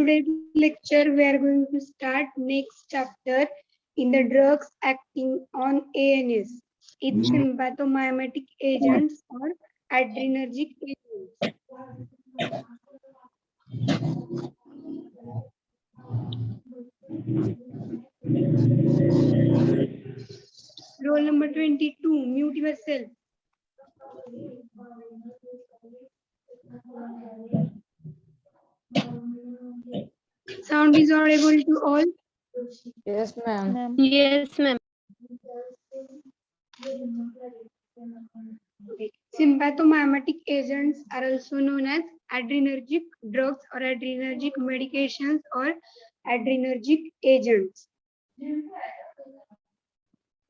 today's lecture, we are going to start next chapter in the drugs acting on ANS. It's sympathomimetic agents or adrenergic agents. Roll number 22, mute yourself. Sound is audible to all? Yes, ma'am. Yes, ma'am. Okay. Sympathomimetic agents are also known as adrenergic drugs or adrenergic medications or adrenergic agents.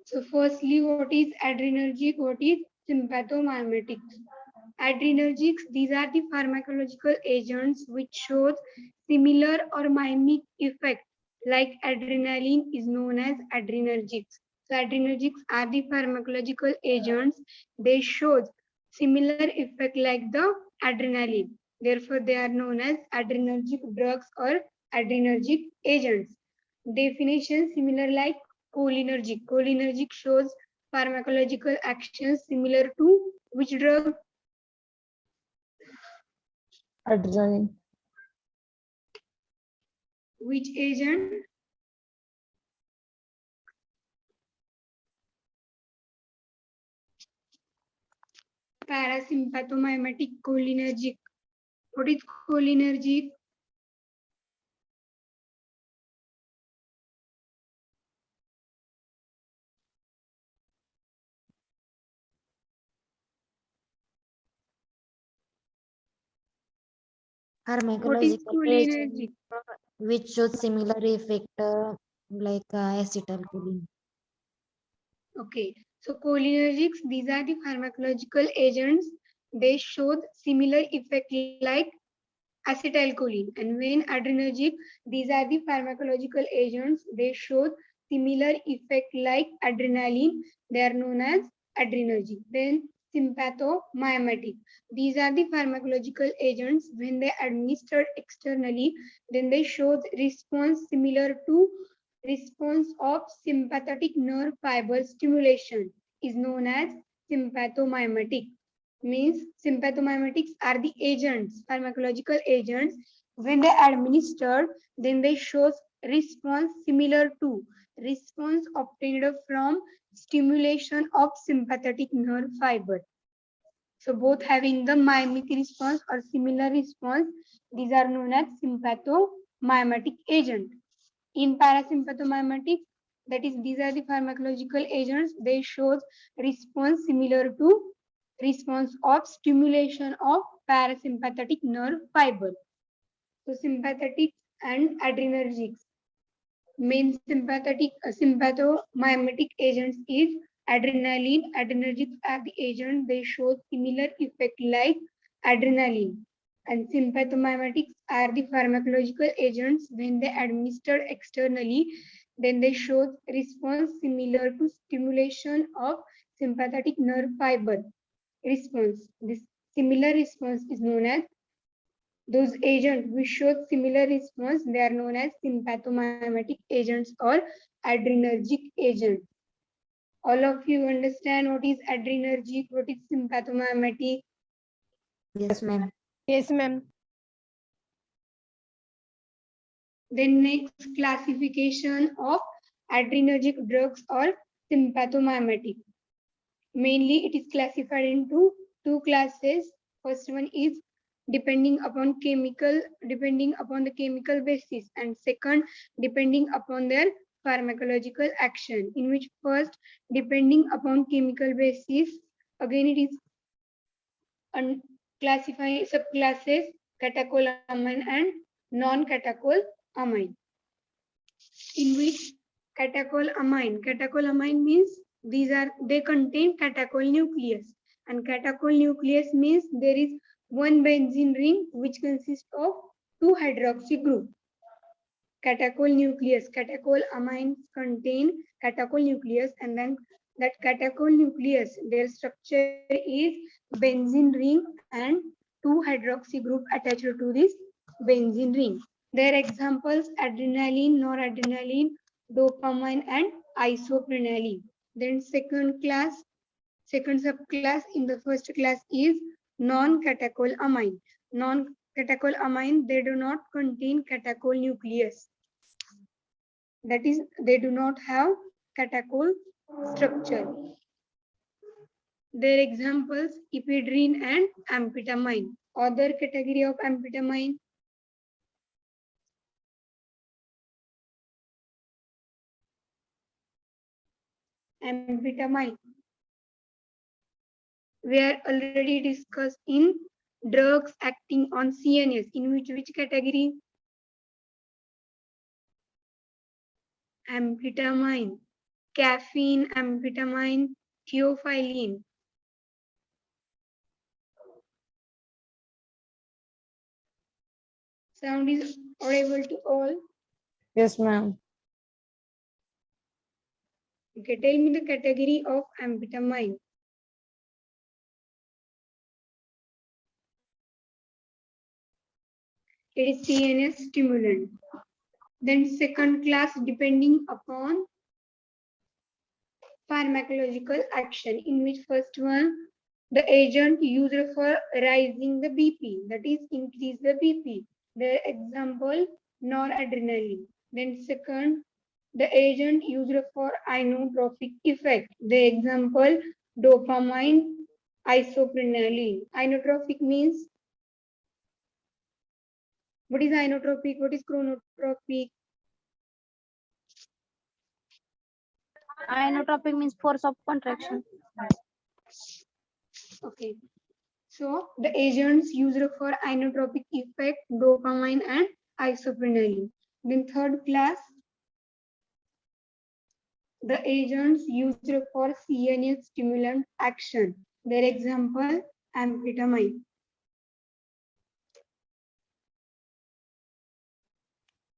So firstly, what is adrenergic? What is sympathomimetics? Adrenergics, these are the pharmacological agents which show similar or mimic effect like adrenaline is known as adrenergics. So adrenergics are the pharmacological agents. They show similar effect like the adrenaline. Therefore, they are known as adrenergic drugs or adrenergic agents. Definition similar like cholinergic. Cholinergic shows pharmacological actions similar to which drug? Adrenaline. Which agent? Parasympathomimetic cholinergic. What is cholinergic? What is Pharmacological cholinergic? agent which shows similar effect like acetylcholine. Okay, so cholinergics, these are the pharmacological agents. They show similar effect like acetylcholine. And when adrenergic, these are the pharmacological agents. They show similar effect like adrenaline. They are known as adrenergic. Then sympathomimetic. These are the pharmacological agents. When they administered externally, then they show response similar to response of sympathetic nerve fiber stimulation is known as sympathomimetic. Means sympathomimetics are the agents, pharmacological agents. When they administered, then they show response similar to response obtained from stimulation of sympathetic nerve fiber. So both having the mimic response or similar response, these are known as sympathomimetic agent. In parasympathomimetics, that is, these are the pharmacological agents. They show response similar to response of stimulation of parasympathetic nerve fiber. So sympathetic and adrenergics. Main sympathomimetic agents is adrenaline. Adrenergics are the agent. They show similar effect like adrenaline. And sympathomimetics are the pharmacological agents. When they administered externally, then they show response similar to stimulation of sympathetic nerve fiber response. This similar response is known as those agents which show similar response. They are known as sympathomimetic agents or adrenergic agents. All of you understand what is adrenergic, what is sympathomimetic? Yes, ma'am. Yes, ma'am. Then next, classification of adrenergic drugs or sympathomimetic. Mainly it is classified into two classes. First one is depending upon the chemical basis, and second depending upon their pharmacological action, in which first depending upon chemical basis, again it is classifying subclasses catecholamine and non-catecholamine, in which catecholamine means they contain catechol nucleus, and catechol nucleus means there is one benzene ring which consists of two hydroxy group. Catechol amines contain catechol nucleus, and then that catechol nucleus, their structure is benzene ring and two hydroxy group attached to this benzene ring. Their examples: adrenaline, noradrenaline, dopamine, and isoprenaline. Then second subclass in the first class is non-catecholamine. Non-catecholamine, they do not contain catechol nucleus. That is, they do not have catechol structure. Their examples: ephedrine and amphetamine. Other category of amphetamine: amphetamine. We are already discussed in drugs acting on CNS. In which category? Amphetamine, caffeine, amphetamine, theophylline. Sound is audible to all? Yes, ma'am. Okay, tell me the category of amphetamine. It is CNS stimulant. Then second class, depending upon pharmacological action, in which first one, the agent used for rising the BP, that is increase the BP. The example, noradrenaline. Then second, the agent used for inotropic effect. The example, dopamine, isoprenaline. Inotropic means, what is inotropic? What is chronotropic? Inotropic means force of contraction. Okay. So the agents used for inotropic effect, dopamine and isoprenaline. Then third class, the agents used for CNS stimulant action. Their example, amphetamine.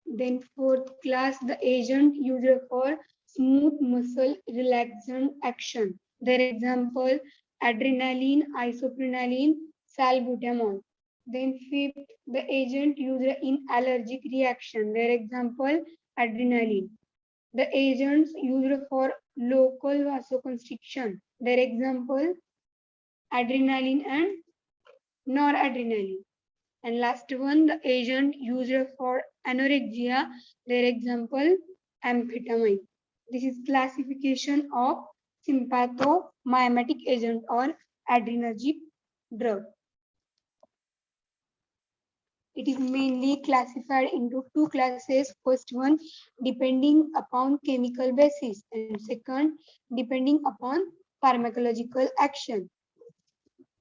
Then fourth class, the agent used for smooth muscle relaxant action. Their example, adrenaline, isoprenaline, salbutamol. Then fifth, the agent used in allergic reaction. Their example, adrenaline. The agents used for local vasoconstriction. Their example, adrenaline and noradrenaline. And last one, the agent used for anorexia. Their example, amphetamine. This is classification of sympathomimetic agent or adrenergic drug. It is mainly classified into two classes. First one, depending upon chemical basis, and second, depending upon pharmacological action.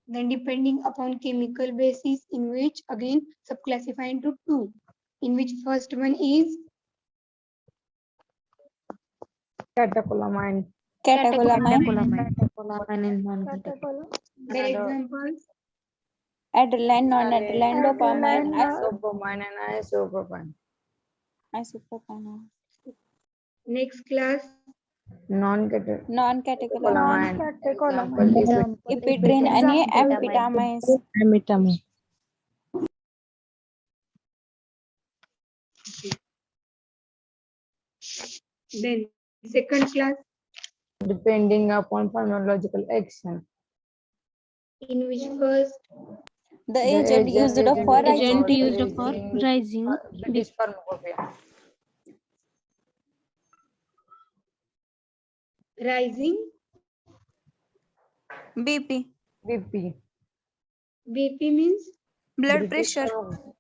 Then depending upon chemical basis, in which again subclassify into two, in which first one is Catecholamine. Catecholamine, Catecholamine and non-catecholamine. their examples. adrenaline, non-adrenaline, dopamine, Dopamine and isopropane. isopropane, Next class, non-catecholamine, Example is ephedrine आणि amphetamines. amphetamine. then second class, Depending upon pharmacological action. in which first The agent used for rising British pharmacopoeia. rising BP, BP. BP means blood British pressure, pharma-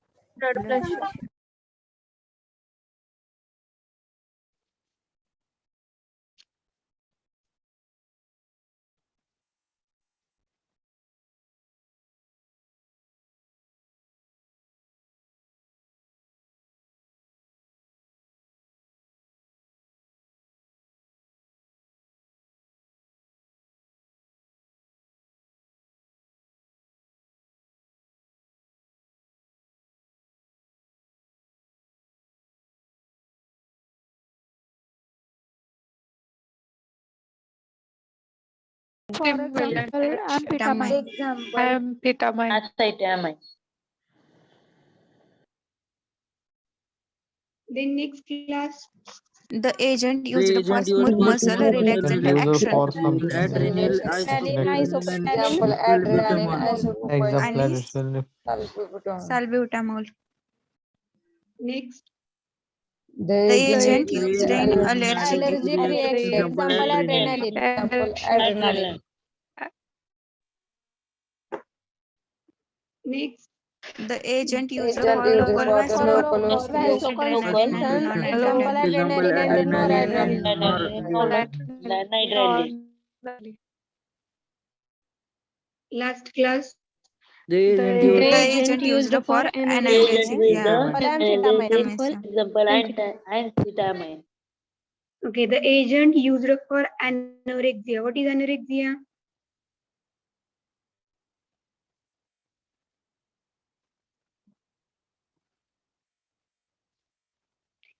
amphetamine. Example, Amphetamine. Then next class, The agent The used for agent smooth used muscle for relaxant Used action. for something. adrenal Adrenaline, isotretinoin example, adrenaline, salbutamol. isotretinoin, Anis salbutamol. salbutamol. next, The The agent agent used The in agent allergic allergic reaction. example Example, adrenaline. adrenaline. next, The agent used Agent for used local for the local vasoconstriction, adrenaline and example, noradrenaline. Example adrenaline and adrenaline, noradrenaline. noradrenaline. last class, The agent The used agent used for analgesia. amphetamine. Example, amphetamine. okay, the agent used for anorexia. What is anorexia?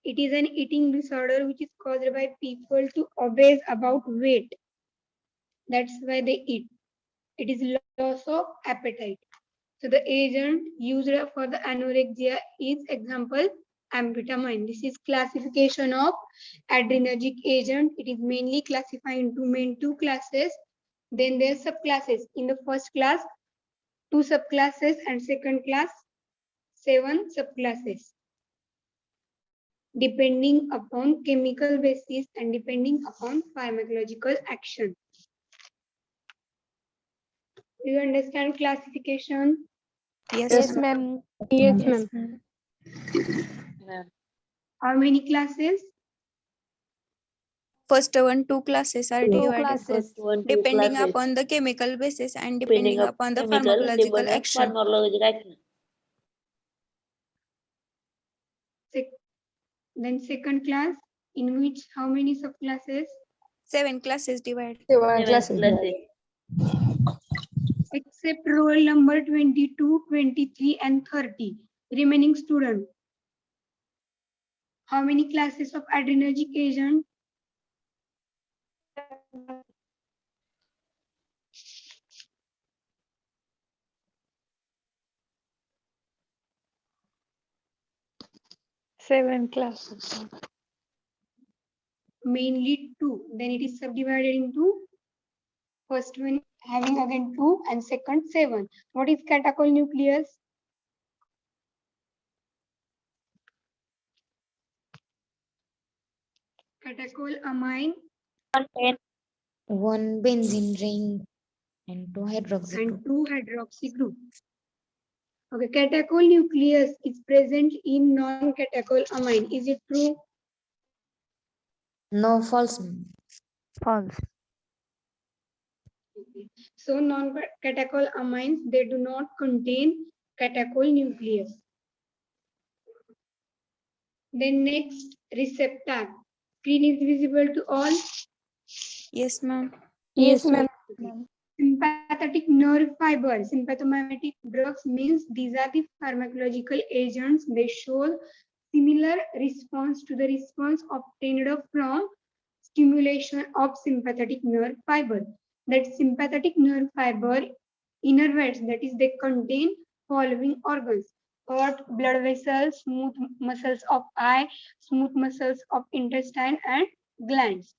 It is an eating disorder which is caused by people to obsess about weight. That's why they eat. It is loss of appetite. So the agent used for the anorexia is example amphetamine. This is classification of adrenergic agent. It is mainly classified into main two classes. Then there are subclasses. In the first class, 2 subclasses, and second class, 7 subclasses. Depending upon chemical basis and depending upon pharmacological action. Do you understand classification? Yes, ma'am. Yes, ma'am. How many classes? First one, two classes are divided First one, two depending classes. upon the chemical basis and Depending depending upon the chemical, pharmacological depending action. pharmacological action. Then second class, in which how many subclasses? 7 classes divided. 7 Classes. Except roll number 22, 23 and 30. Remaining student. How many classes of adrenergic agent? Mainly 2. Then it is subdivided into first one having again 2 and second 7. What is catechol nucleus? Catechol amine One benzene ring and two hydroxy and group. 2 hydroxy group. Okay, catechol nucleus is present in non-catechol amine. Is it true? No, false. So non-catechol amines, they do not contain catechol nucleus. Then next, receptor. Screen is visible to all. Yes, ma'am. Yes, ma'am. Sympathetic nerve fiber. Sympathomimetic drugs means these are the pharmacological agents. They show similar response to the response obtained from stimulation of sympathetic nerve fiber. That sympathetic nerve fiber innervates, that is, they contain following organs: heart, blood vessels, smooth muscles of eye, smooth muscles of intestine, and glands.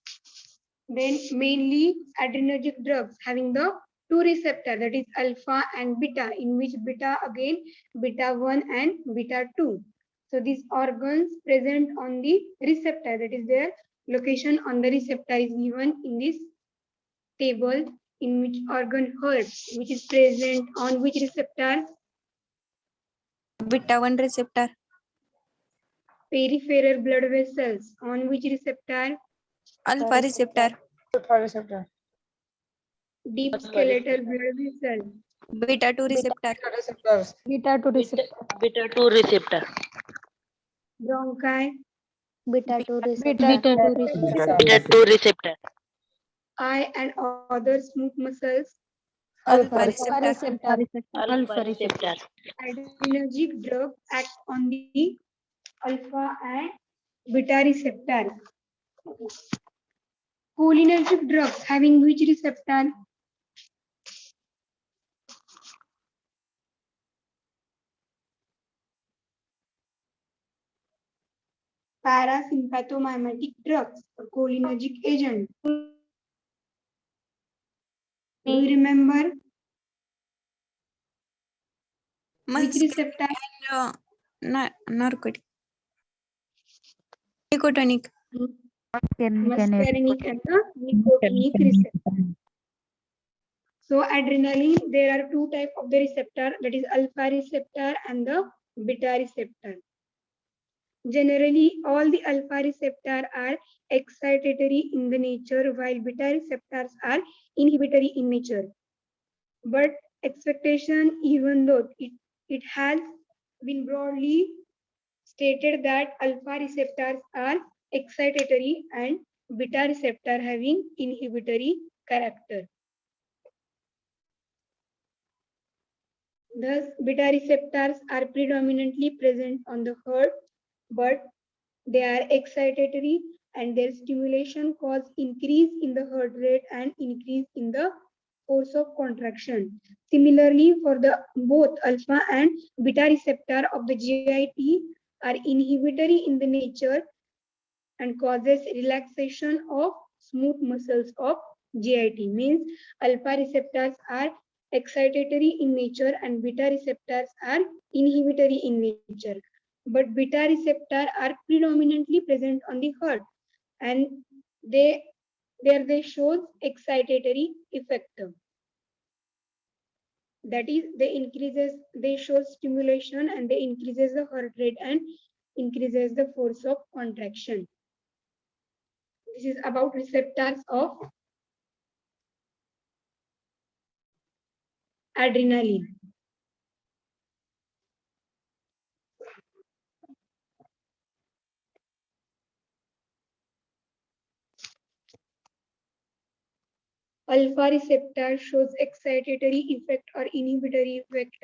Then mainly adrenergic drugs having the 2 receptor, that is alpha and beta, in which beta again beta 1 and beta 2. So these organs present on the receptor, that is their location on the receptor is given in this table, in which organ heart, which is present on which receptor? Beta 1 receptor. Peripheral blood vessels on which receptor? Alpha receptor. Receptor. Deep skeletal blood vessel. Beta 2 receptor. Receptors. Beta 2 receptor. Bronchi. Beta 2 Beta Beta 2 receptor. Eye and other smooth muscles. Alpha receptor. Alpha receptor. Adrenergic drugs act on the alpha and beta receptor. Cholinergic drugs having which receptor? parasympathomimetic drugs or cholinergic agent. Do you remember which receptor? Narcotic. Nicotinic. Muscarinic and the nicotinic receptor. So adrenaline, there are two types of the receptor, that is alpha receptor and the beta receptor. Generally, all the alpha receptor are excitatory in the nature, while beta receptors are inhibitory in nature. But expectation, even though it has been broadly stated that alpha receptors are excitatory and beta receptor having inhibitory character. Thus, beta receptors are predominantly present on the heart, but they are excitatory and their stimulation cause increase in the heart rate and increase in the force of contraction. Similarly, for the both alpha and beta receptor of the GIT are inhibitory in the nature and causes relaxation of smooth muscles of GIT. Means alpha receptors are excitatory in nature and beta receptors are inhibitory in nature. But beta receptors are predominantly present on the heart and they show excitatory effect. That is, they show stimulation and they increases the heart rate and increases the force of contraction. This is about receptors of adrenaline. Alpha receptor shows excitatory effect or inhibitory effect.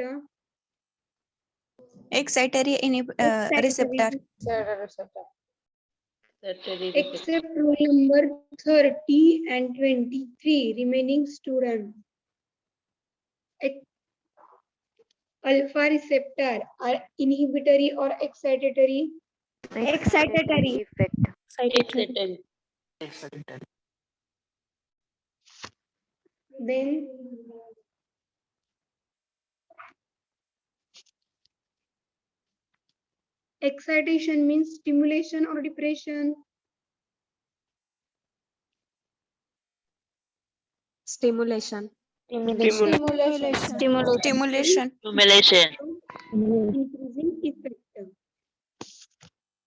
Excitatory receptor. Except rule number 30 and 23, remaining students. Alpha receptor are inhibitory or excitatory? Excitatory. Excitatory. Then excitation means stimulation or depression. Stimulation. Stimulation. Stimulation. Increasing effect.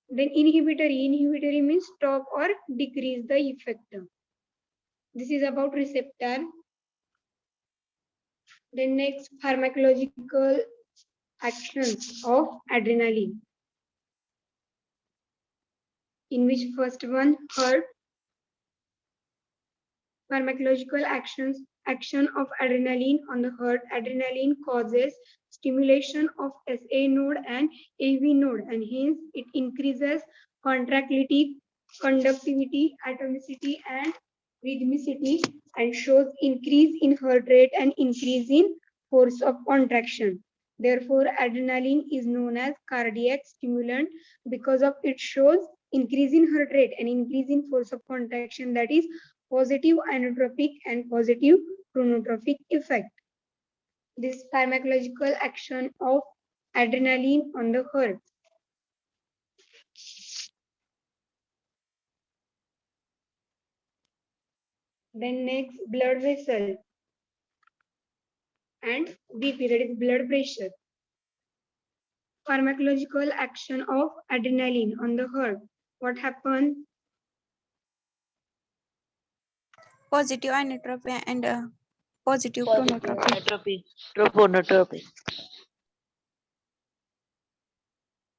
Then inhibitory means stop or decrease the effect. This is about receptor. Then next, pharmacological actions of adrenaline. In which first one, heart. Pharmacological action of adrenaline on the heart. Adrenaline causes stimulation of SA node and AV node, and hence it increases contractility, conductivity, atomicity, and rhythmicity, and shows increase in heart rate and increase in force of contraction. Therefore, adrenaline is known as cardiac stimulant because of it shows increase in heart rate and increase in force of contraction, that is positive inotropic and positive chronotropic effect. This pharmacological action of adrenaline on the heart. Then next, blood vessel and BP, that is blood pressure. Pharmacological action of adrenaline on the heart. What happens? Positive inotropy and positive chronotropy. Chronotropy.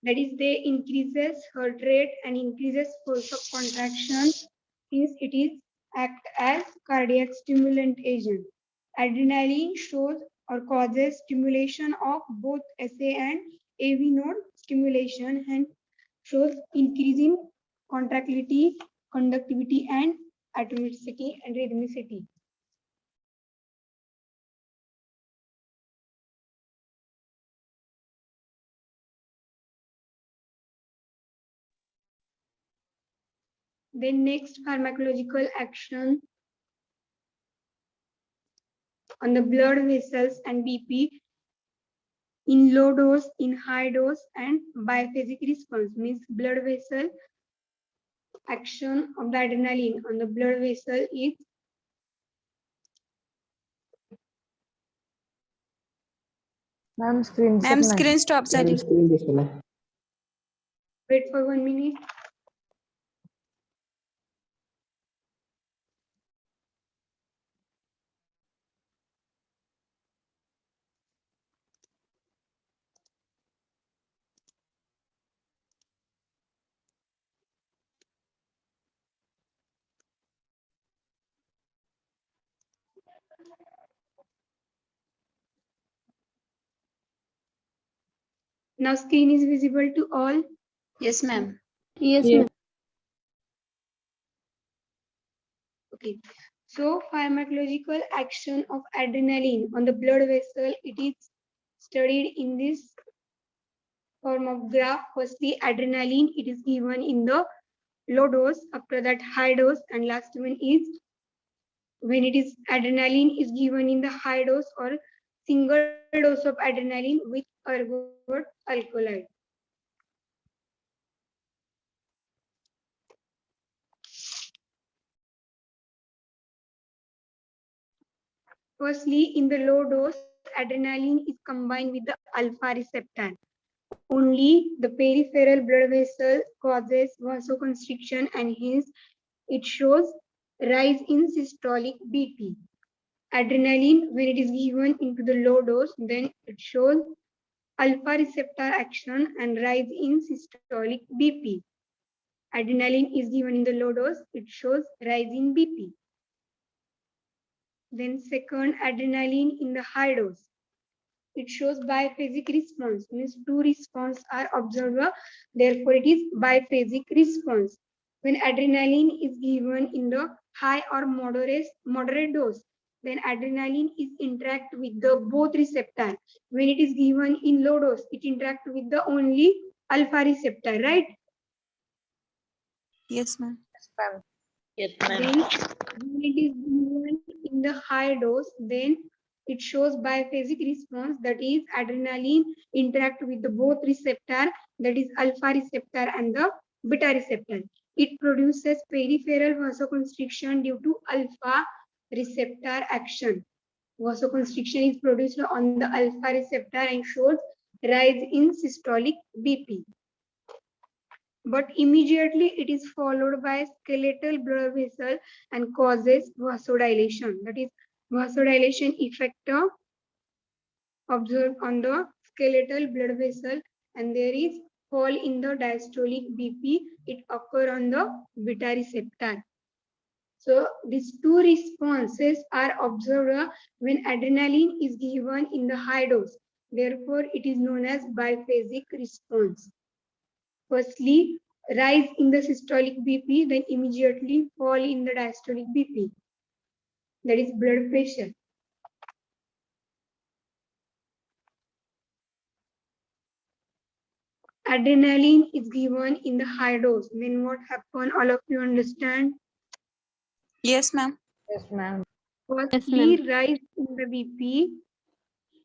That is, they increases heart rate and increases force of contraction since it is act as cardiac stimulant agent. Adrenaline shows or causes stimulation of both SA and AV node stimulation and shows increasing contractility, conductivity, and atomicity and rhythmicity. Then next pharmacological action on the blood vessels and BP in low dose, in high dose, and biphasic response means blood vessel action of the adrenaline on the blood vessel is Ma'am, screen ma'am share screen stop झाली. wait for 1 minute. Now screen is visible to all. Yes, ma'am. Yes, Yeah. ma'am. Okay. So pharmacological action of adrenaline on the blood vessel, it is studied in this form of graph. Firstly, adrenaline, it is given in the low dose, after that high dose, and last one is when it is adrenaline is given in the high dose or single dose of adrenaline with ergot alkaloid. Firstly, in the low dose, adrenaline is combined with the alpha receptor. Only the peripheral blood vessel causes vasoconstriction and hence it shows rise in systolic BP. Adrenaline, when it is given into the low dose, then it shows alpha receptor action and rise in systolic BP. Adrenaline is given in the low dose, it shows rise in BP. Then second, adrenaline in the high dose. It shows biphasic response, means two responses are observed, therefore it is biphasic response. When adrenaline is given in the high or moderate dose, then adrenaline is interact with the both receptor. When it is given in low dose, it interact with the only alpha receptor, right? Yes, ma'am. Yes, Then ma'am. when it is given in the high dose, then it shows biphasic response, that is adrenaline interact with the both receptor, that is alpha receptor and the beta receptor. It produces peripheral vasoconstriction due to alpha receptor action. Vasoconstriction is produced on the alpha receptor and shows rise in systolic BP. But immediately it is followed by skeletal blood vessel and causes vasodilation. That is vasodilation effect observed on the skeletal blood vessel, and there is fall in the diastolic BP. It occur on the beta receptor. So these two responses are observed when adrenaline is given in the high dose. Therefore, it is known as biphasic response. Firstly, rise in the systolic BP, then immediately fall in the diastolic BP. That is blood pressure. Adrenaline is given in the high dose. Then what happen? All of you understand? Yes, ma'am. Yes, ma'am. Firstly, rise in the BP,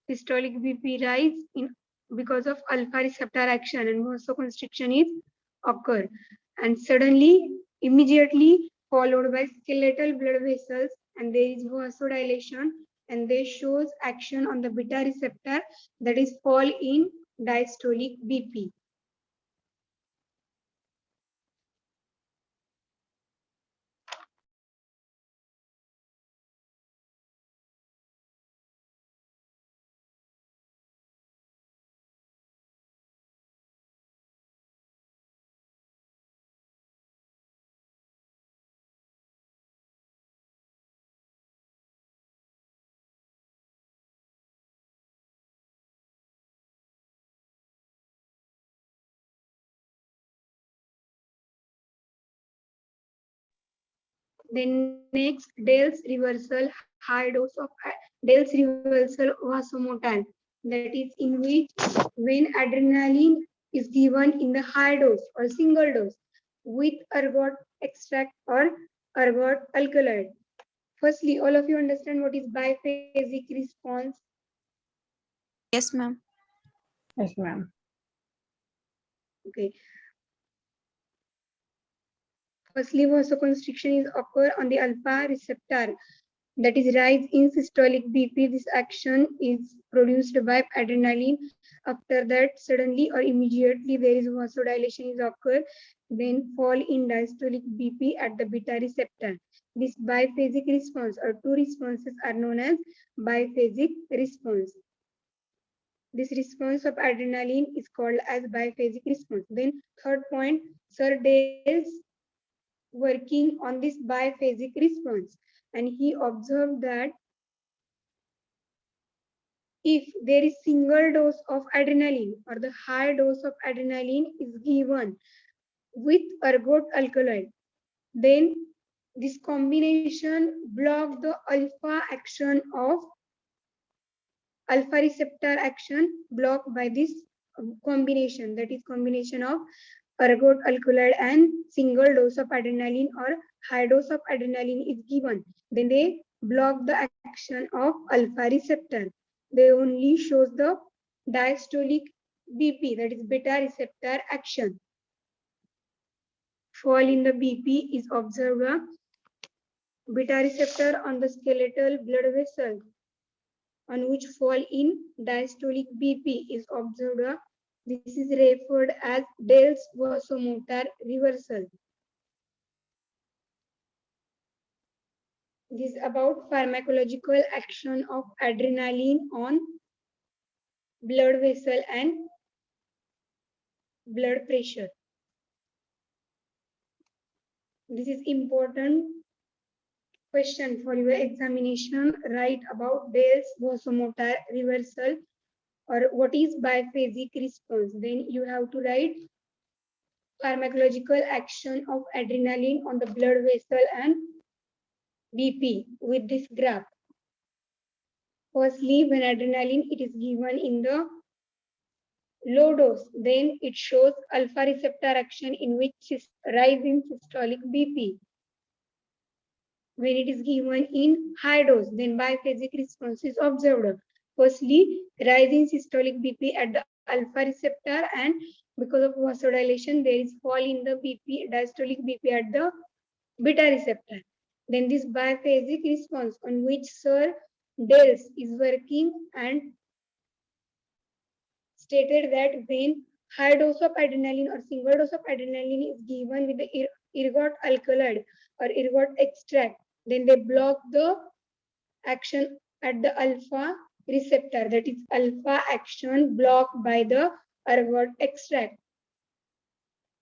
systolic BP rise in because of alpha receptor action and vasoconstriction is occur, and suddenly, immediately followed by skeletal blood vessels, and there is vasodilation, and this shows action on the beta receptor, that is fall in diastolic BP. Then next, Dale's reversal, high dose of Dale's reversal vasomotor, that is in which when adrenaline is given in the high dose or single dose with ergot extract or ergot alkaloid. Firstly, all of you understand what is biphasic response? Yes, ma'am. Yes, ma'am. Okay. Firstly, vasoconstriction is occur on the alpha receptor, that is rise in systolic BP. This action is produced by adrenaline. After that, suddenly or immediately there is vasodilation is occur, then fall in diastolic BP at the beta receptor. This biphasic response or two responses are known as biphasic response. This response of adrenaline is called as biphasic response. Then third point, Sir Dale's working on this biphasic response, and he observed that if there is single dose of adrenaline or the high dose of adrenaline is given with ergot alkaloid, then this combination block the alpha action of alpha receptor action blocked by this combination, that is combination of ergot alkaloid and single dose of adrenaline or high dose of adrenaline is given, then they block the action of alpha receptor. They only shows the diastolic BP, that is beta receptor action. Fall in the BP is observed. Beta receptor on the skeletal blood vessel on which fall in diastolic BP is observed. This is referred as Dale's vasomotor reversal. This is about pharmacological action of adrenaline on blood vessel and blood pressure. This is important question for your examination. Write about Dale's vasomotor reversal or what is biphasic response. Then you have to write pharmacological action of adrenaline on the blood vessel and BP with this graph. Firstly, when adrenaline it is given in the low dose, then it shows alpha receptor action in which rise in systolic BP. When it is given in high dose, then biphasic response is observed. Firstly, rise in systolic BP at the alpha receptor, and because of vasodilation, there is fall in the BP, diastolic BP at the beta receptor. Then this biphasic response on which Sir Dales is working and stated that when high dose of adrenaline or single dose of adrenaline is given with the ergot alkaloid or ergot extract, then they block the action at the alpha receptor, that is alpha action blocked by the ergot extract,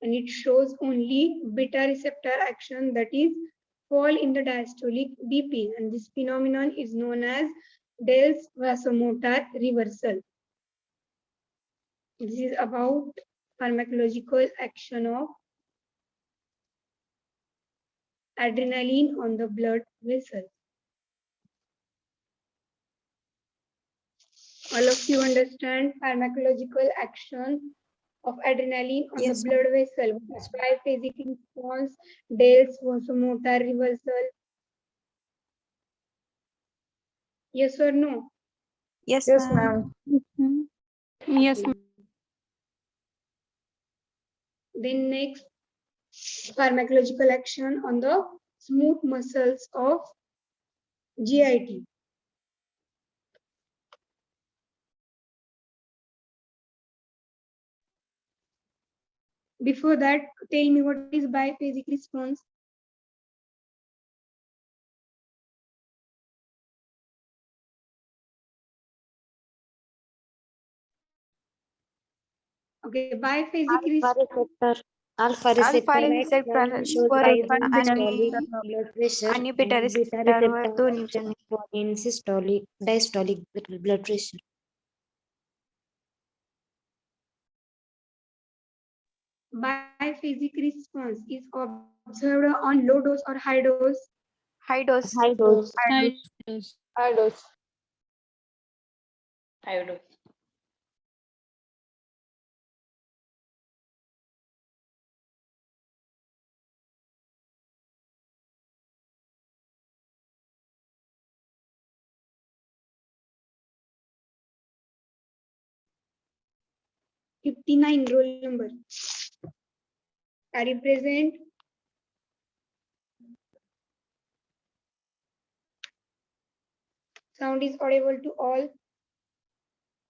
and it shows only beta receptor action, that is fall in the diastolic BP, and this phenomenon is known as Dale's vasomotor reversal. This is about pharmacological action of adrenaline on the blood vessel. All of you understand pharmacological action of adrenaline on Yes, the blood vessel, biphasic response, Dale's vasomotor reversal. Yes or no? Yes, Yes, ma'am. ma'am. Yes, Okay. Then next, pharmacological action on the smooth muscles of GIT. Before that, tell me what is biphasic response? Okay, biphasic response. Alpha receptor shows were rise in आणि systolic blood pressure आणि beta and beta receptor were receptor दोन्ही action जणी. fall in systolic diastolic blood pressure. Biphasic response is observed on low dose or high dose. High dose. High dose. High dose. I do. 59 roll number. Are you present? Sound is audible to all.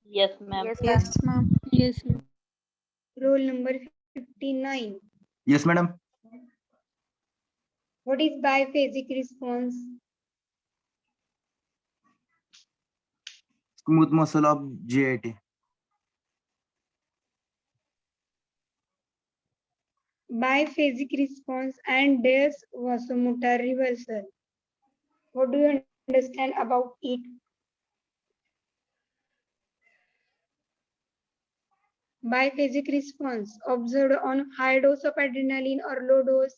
Yes, ma'am. Yes, ma'am. Yes, ma'am. Roll number 59. Yes, madam. What is biphasic response? Smooth muscle of GIT. Biphasic response and Dale's vasomotor reversal. What do you understand about it? Biphasic response observed on high dose of adrenaline or low dose.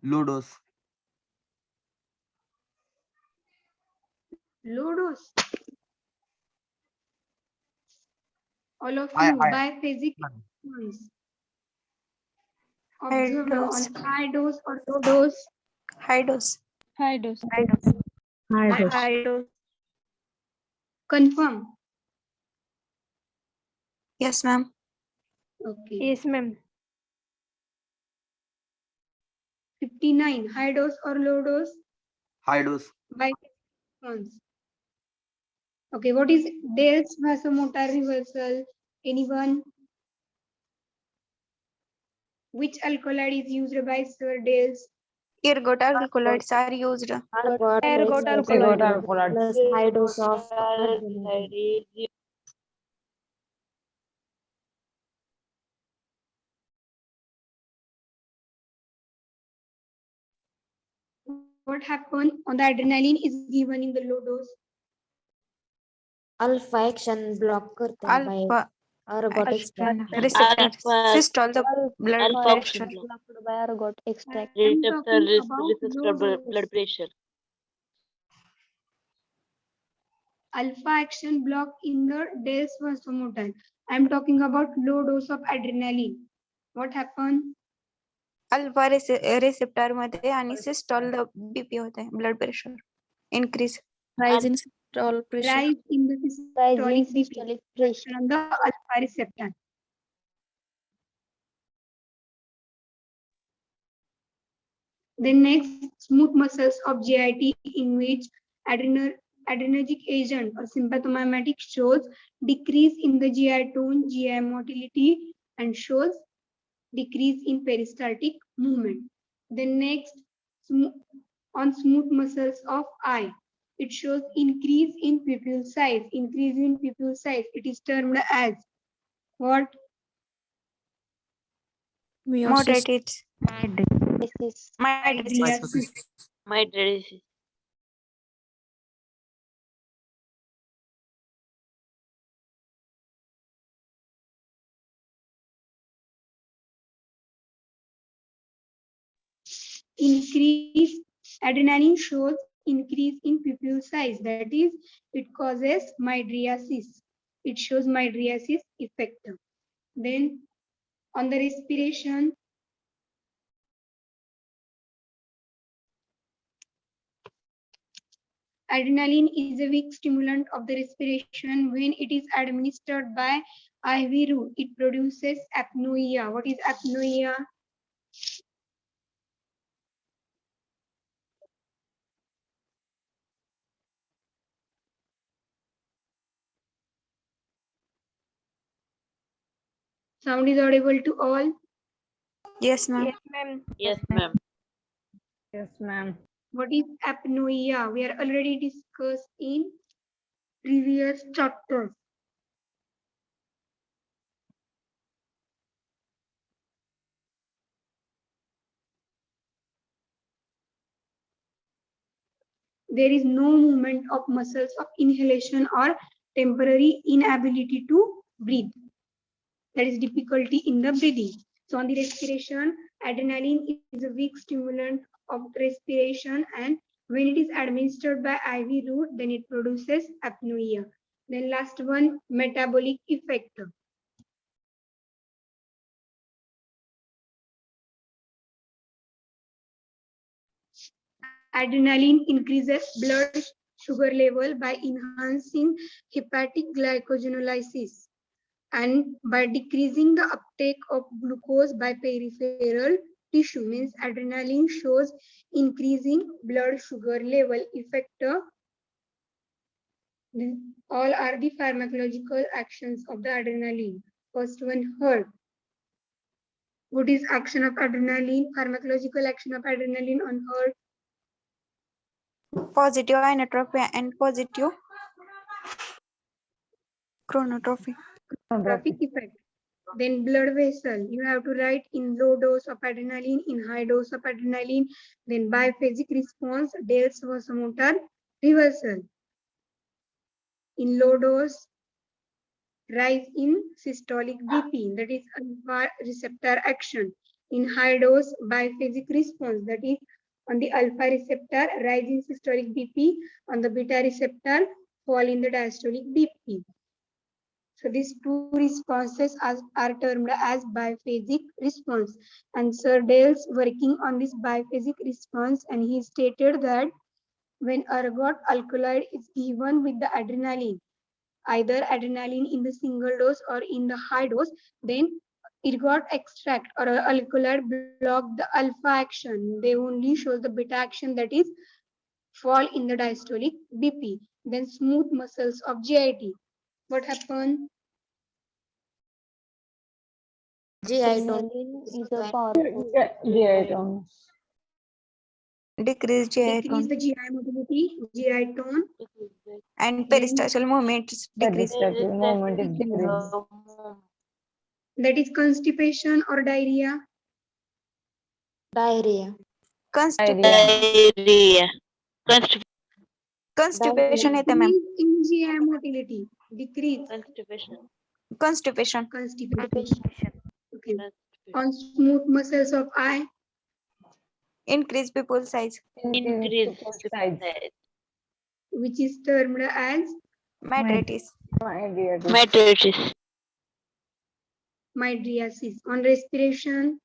Low dose. Low dose. All of I- you, I- biphasic Madam. response High observed dose. on high dose or low dose. High dose. High dose. High dose. High dose. Confirm. Yes, ma'am. Okay. Yes, ma'am. 59, high dose or low dose? High dose. Biphasic response. Okay, what is Dale's vasomotor reversal? Anyone? Which alkaloid is used by Sir Dale's? Ergot alkaloids are used. Ergot Ergot alkaloid alkaloid. plus high dose of adrenaline. What happened on the adrenaline is given in the low dose? Alpha action block करते हैं by Alpha ergot action extract. receptors. Alpha- Systole the blood alpha pressure. oxygen. By ergot I extract. am Receptor talking about low receptor blood dose. pressure. Alpha action block in the Dale's vasomotor. I am talking about low dose of adrenaline. What happened? Alpha receptor मध्ये आणि सिस्टॉल BP होते blood pressure increase Rise in systolic pressure. Rise in the systolic BP pressure. on the alpha receptor. The next, smooth muscles of GIT in which adrenergic agent or sympathomimetic shows decrease in the GI tone, GI motility, and shows decrease in peristaltic movement. The next, on smooth muscles of eye, it shows increase in pupil size. Increase in pupil size, it is termed as what? Meiosis. moderated Myosis. mydriasis. Mydriasis. Increase adrenaline shows increase in pupil size, that is it causes mydriasis. It shows mydriasis effect. Then on the respiration, adrenaline is a weak stimulant of the respiration. When it is administered by IV route, it produces apnoea. What is apnoea? Sound is audible to all. Yes, ma'am. Yes, ma'am. Yes, ma'am. What is apnoea? We are already discussed in previous chapters. There is no movement of muscles of inhalation or temporary inability to breathe. There is difficulty in the breathing. So on the respiration, adrenaline is a weak stimulant of respiration, and when it is administered by IV route, then it produces apnoea. Then last one, metabolic effect. Adrenaline increases blood sugar level by enhancing hepatic glycogenolysis and by decreasing the uptake of glucose by peripheral tissue. Means adrenaline shows increasing blood sugar level effect. All are the pharmacological actions of the adrenaline. First one, heart. What is action of adrenaline? Pharmacological action of adrenaline on heart. Positive inotropy and positive chronotrophy. Trophic effect. Then blood vessel. You have to write in low dose of adrenaline, in high dose of adrenaline. Then biphasic response, Dale's vasomotor reversal. In low dose, rise in systolic BP, that is alpha receptor action. In high dose, biphasic response, that is on the alpha receptor, rise in systolic BP, on the beta receptor, fall in the diastolic BP. So these two responses are termed as biphasic response. And Sir Dale's working on this biphasic response, and he stated that when ergot alkaloid is given with the adrenaline, either adrenaline in the single dose or in the high dose, then ergot extract or alkaloid block the alpha action. They only show the beta action, that is fall in the diastolic BP. Then smooth muscles of GIT. What happened? GI tone Adrenaline is a powerful. GI tone. Decrease GI Decrease tone the GI motility, GI tone, and peristaltial movements decrease. Peristaltic movement is decrease. decreased. That is constipation or diarrhea. diarrhea. Diarrhea. Constipation येते ma'am. Decrease in GI motility. Decrease. Constipation. Constipation. Okay. On smooth muscles of eye. Increase pupil size. Increase size. Which is termed as Mydritis. Matrices. mydriasis. On respiration.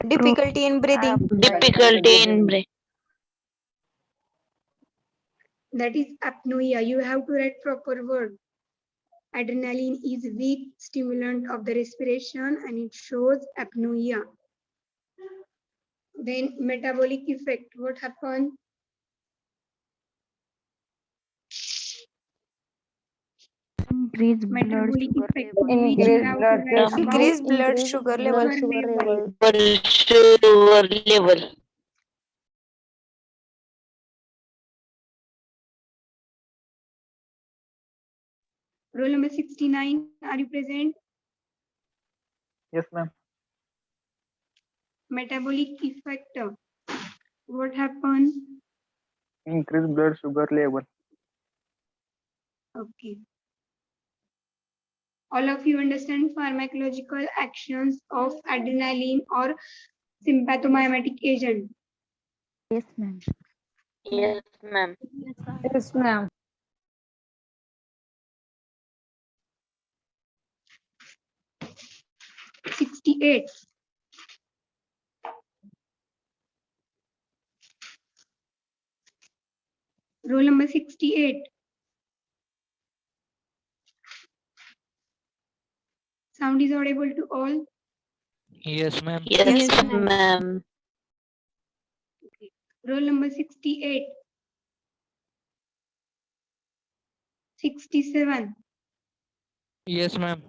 Difficulty in breathing. Difficulty in breathing. That is apnoea. You have to write proper word. Adrenaline is weak stimulant of the respiration and it shows apnoea. Then metabolic effect. What happened? Increase Metabolic effect. Increase We have to blood write pressure. about Increase blood sugar level. Blood sugar level. Blood sugar level. roll number 69. Are you present? Yes, ma'am. Metabolic effect. What happened? Increase blood sugar level. Okay. All of you understand pharmacological actions of adrenaline or sympathomimetic agent. Yes, ma'am. Yes, ma'am. Yes, ma'am. 68. Roll number 68. Sound is audible to all. Yes, ma'am. Yes, ma'am. Roll number 68. 67. Yes, ma'am.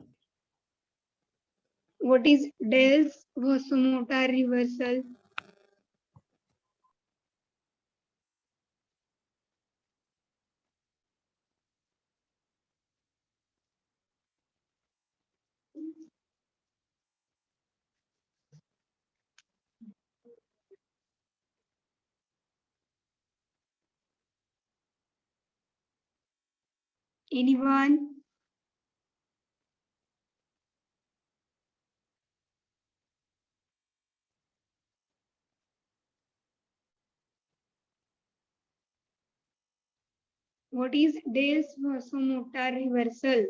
What is Dell's vasomotor reversal? Anyone? What is Dell's vasomotor reversal?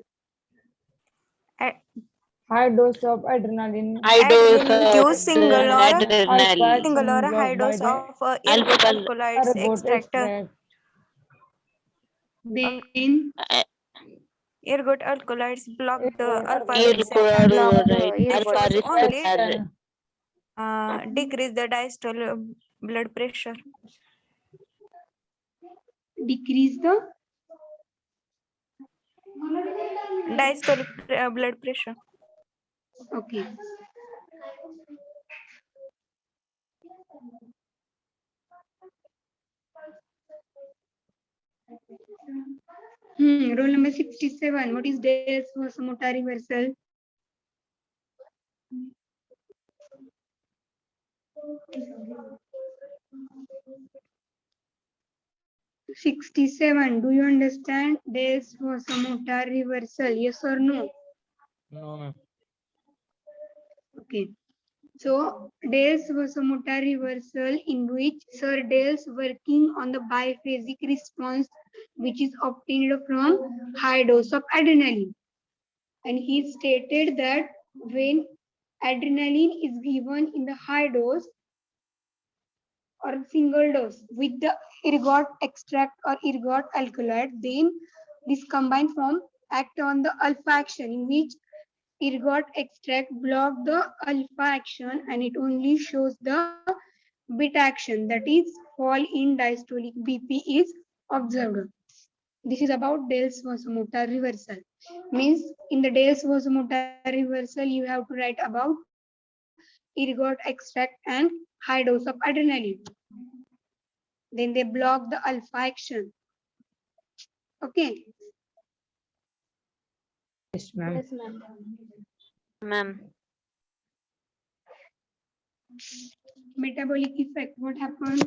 high dose of adrenaline High dose Will of give single or alpha adrenaline. single or action a high blocked by dose the of ergot Alpha alkaloids ergot extract. extract. Then Ergot alkaloids block the alpha Irregular receptor, right. which Alpha shows only receptor. decrease the diastolic blood pressure. decrease the Diastolic blood pressure. okay. Roll number 67. What is Dale's vasomotor reversal? $67. Do you understand Dale's vasomotor reversal? Yes or no? No, ma'am. Okay. So Dale's vasomotor reversal, in which Sir Dale's working on the biphasic response, which is obtained from high dose of adrenaline. And he stated that when adrenaline is given in the high dose or single dose with the ergot extract or ergot alkaloid, then this combined form act on the alpha action, in which ergot extract block the alpha action and it only shows the beta action, that is fall in diastolic BP is observed. This is about Dale's vasomotor reversal. Means in the Dale's vasomotor reversal, you have to write about ergot extract and high dose of adrenaline. Then they block the alpha action. Okay. Yes, ma'am. Yes, ma'am. Ma'am. Metabolic effect. What happened?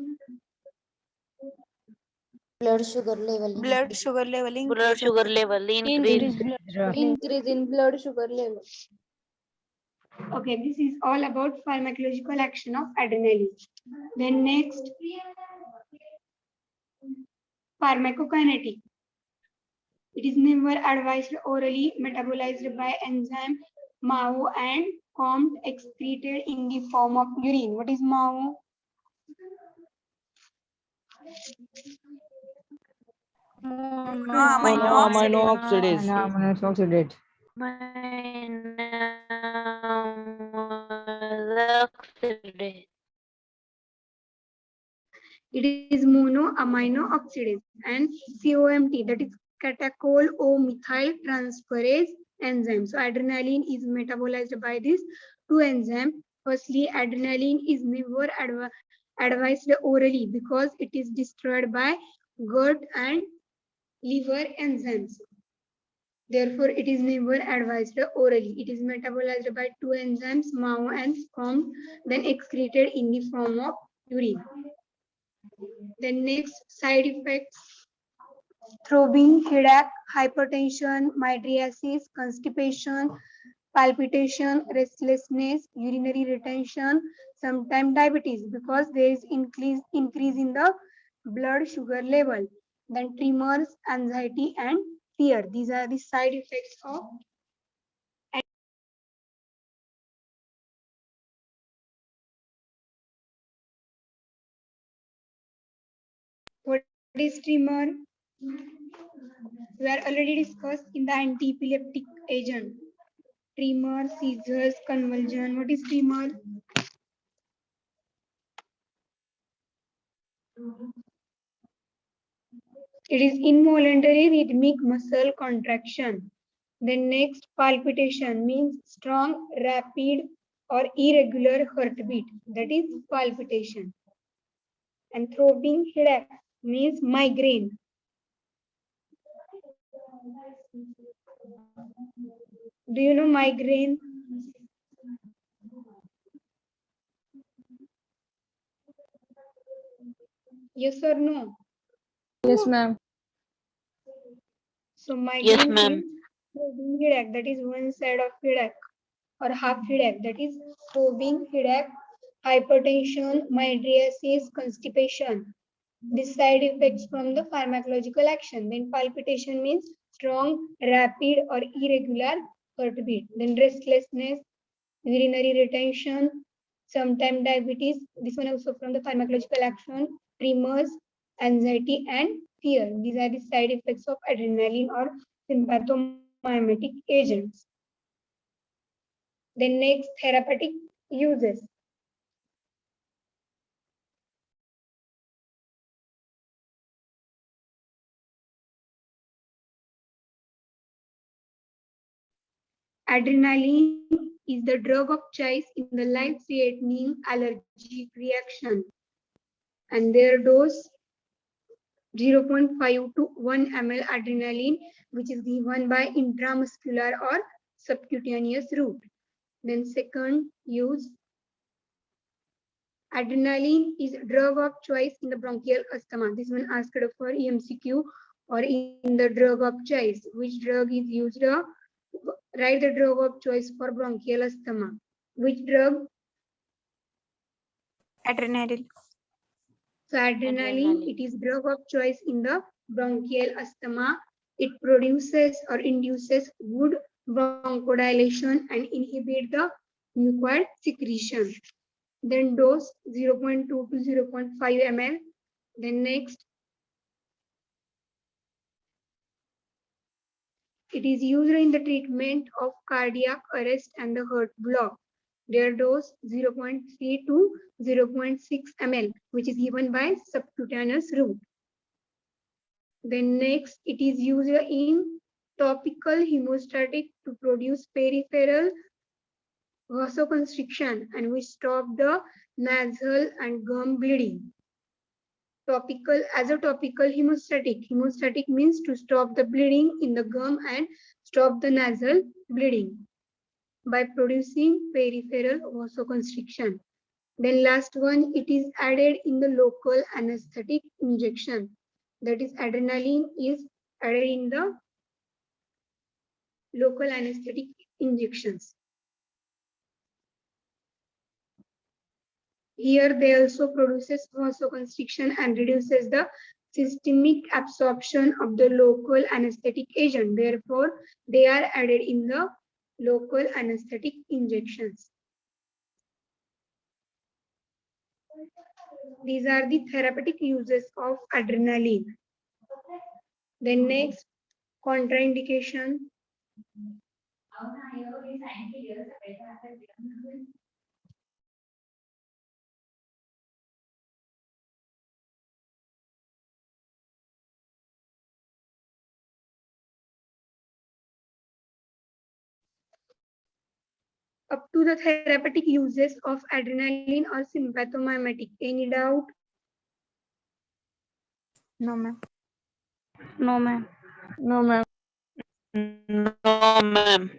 Blood sugar level. Blood sugar level Blood increase. sugar level increase. Increase in blood sugar level. Okay, this is all about pharmacological action of adrenaline. Then next, pharmacokinetic. It is never advised orally, metabolized by enzyme MAO and calmed, excreted in the form of urine. What is MAO? Monoamino Monoamino oxidase. oxidase. Monoamino oxidate. Oxidase. It is monoamino oxidase and COMT, that is catechol O methyl transferase enzyme. So adrenaline is metabolized by these two enzymes. Firstly, adrenaline is never advised orally because it is destroyed by gut and liver enzymes. Therefore, it is never advised orally. It is metabolized by two enzymes, MAO and SCOMT, then excreted in the form of urine. The next side effects: throbbing, headache, hypertension, mydriasis, constipation, palpitation, restlessness, urinary retention, sometimes diabetes because there is increase in the blood sugar level. Then tremors, anxiety, and fear. These are the side effects of. What is tremor? We are already discussed in the anti-epileptic agent. Tremor, seizures, convulsion. What is tremor? It is involuntary rhythmic muscle contraction. Then next, palpitation means strong, rapid, or irregular heartbeat. That is palpitation. And throbbing headache means migraine. Do you know migraine? Yes or no? Yes, ma'am. So Yes, migraine ma'am. is throbbing headache, that is one side of headache, or half headache, that is throbbing headache, hypertension, mydriasis, constipation. These side effects from the pharmacological action. Then palpitation means strong, rapid, or irregular heartbeat. Then restlessness, urinary retention, sometimes diabetes. This one also from the pharmacological action, tremors, anxiety, and fear. These are the side effects of adrenaline or sympathomimetic agents. Then next, therapeutic uses. Adrenaline is the drug of choice in the life-threatening allergic reaction, and their dose 0.5 to 1 ml adrenaline, which is given by intramuscular or subcutaneous route. Then second use, adrenaline is drug of choice in the bronchial asthma. This one asked for EMCQ or in the drug of choice. Which drug is used? Write the drug of choice for bronchial asthma. Which drug? Adrenaline. So adrenaline, it is drug of choice in the bronchial asthma. It produces or induces good bronchodilation and inhibit the mucoid secretion. Then dose 0.2 to 0.5 ml. Then next, it is used in the treatment of cardiac arrest and the heart block. Their dose 0.3 to 0.6 ml, which is given by subcutaneous route. Then next, it is used in topical hemostatic to produce peripheral vasoconstriction and we stop the nasal and gum bleeding. Topical, as a topical hemostatic. Hemostatic means to stop the bleeding in the gum and stop the nasal bleeding by producing peripheral vasoconstriction. Then last one, it is added in the local anesthetic injection. That is adrenaline is added in the local anesthetic injections. Here they also produces vasoconstriction and reduces the systemic absorption of the local anesthetic agent. Therefore, they are added in the local anesthetic injections. These are the therapeutic uses of adrenaline. Then next, contraindication. Up to the therapeutic uses of adrenaline or sympathomimetic. Any doubt? No, ma'am. No, ma'am. No, ma'am. No, ma'am.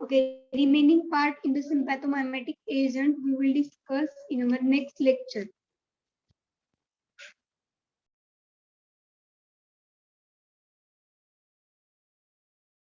Okay, remaining part in the sympathomimetic agent we will discuss in our next lecture.